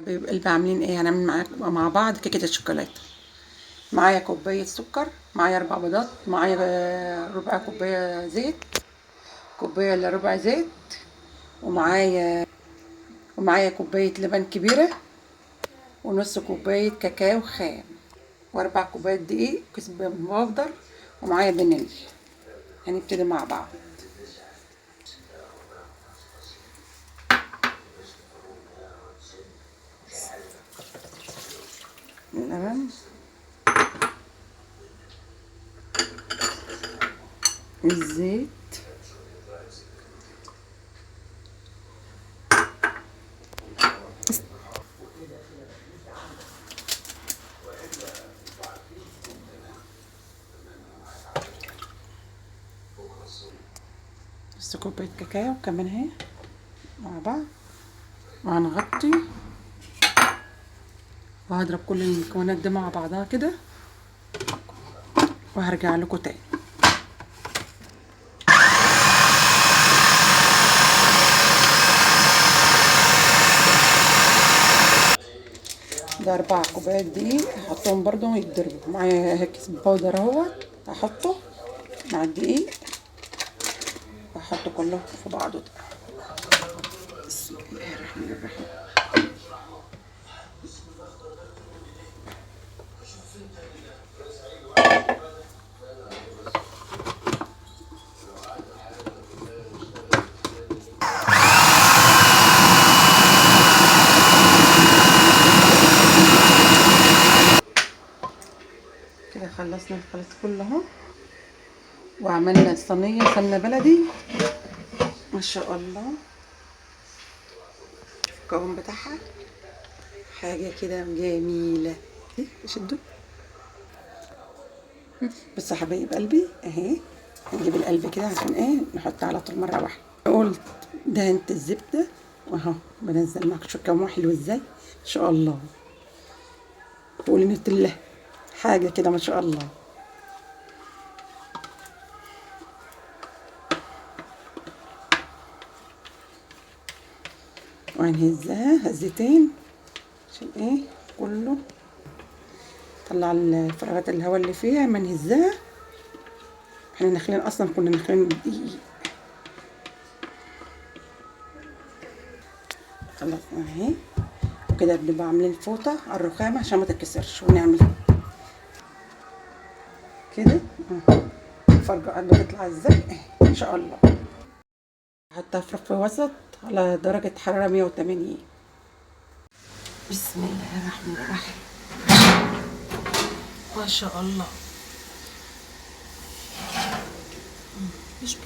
حبايب قلبي عاملين ايه؟ هنعمل معاكم مع بعض كيكه الشوكولاته. معايا كوبايه سكر، معايا 4 بيضات، معايا ربع كوبايه زيت، كوبايه الا ربع زيت، ومعايا كوبايه لبن كبيره، ونص كوبايه كاكاو خام، واربع كوبايات دقيق، كيس بودر، ومعايا فانيليا. هنبتدي مع بعض. اللبن، الزيت، نص كوبايه كاكاو كمان اهي مع بعض، وهنغطي وهضرب كل المكونات دي مع بعضها كده، وهرجع لكم تاني. ده 4 كوبايات دقيق هحطهم برضو يتضربوا معايا. كيس باودر اهوت هحطه مع الدقيق، وهحطه كله في بعضه ده. بسم الله الرحمن الرحيم. كده خلصنا الخليط كله اهو، وعملنا الصينيه سمنه بلدي ما شاء الله. القوام بتاعها حاجه كده جميله. شدوا بس يا حبايب قلبي اهي. هنجيب القلب كده عشان ايه نحط على طول مره واحده. قلت دهنت الزبده واهو بنزل معاك. شوف كم حلو ازاي ما شاء الله. تقولي نت الله حاجه كده ما شاء الله. وهنهزها هزتين عشان ايه كله طلع الفراغات الهواء اللي فيها. ما نهزها، احنا نخلين اصلا كنا نخلين دقيق. خلاص اهي. وكده بنبقى عاملين فوطه على الرخامه عشان ما تتكسرش، ونعمل كده الفرجه قد تطلع ازاي ان شاء الله. هحطها في رف وسط على درجه حراره 180. بسم الله الرحمن الرحيم. ما شاء الله. مش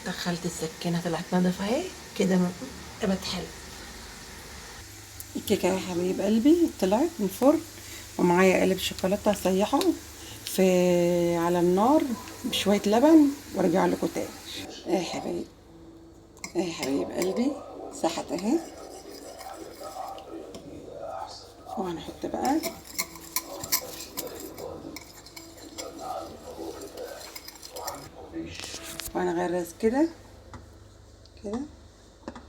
دخلت السكينه طلعت نضفه اهي كده بقت حلو. الكيكه يا حبايب قلبي طلعت من الفرن، ومعايا قالب شوكولاته هسيحه في على النار بشويه لبن وارجع لكم تاني. ايه يا حبايب، ايه يا حبايب قلبي، ساحت اهي. وهنحط بقى وهنغرز كده كده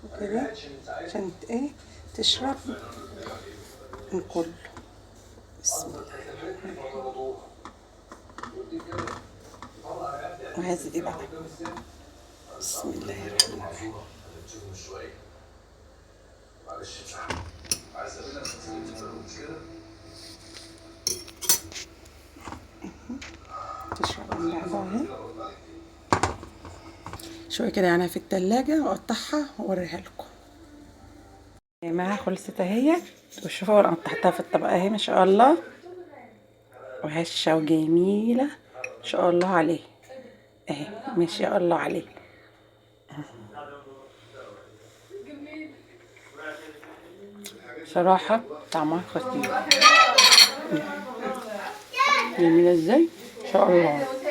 وكده عشان ايه تشرب من كله. بسم الله. وهذه دي بقى. بسم الله الرحمن الرحيم. تشرب اللعبة اهي شوية كده يعني في التلاجة، واقطعها واوريها لكم. معاها خلصت اهي. وشوفوا انا قطعتها في الطبق اهي ما شاء الله، وهشة وجميلة ما شاء الله عليه اهي ما شاء الله عليه. صراحة طعمها خطير. جميلة ازاي ما شاء الله.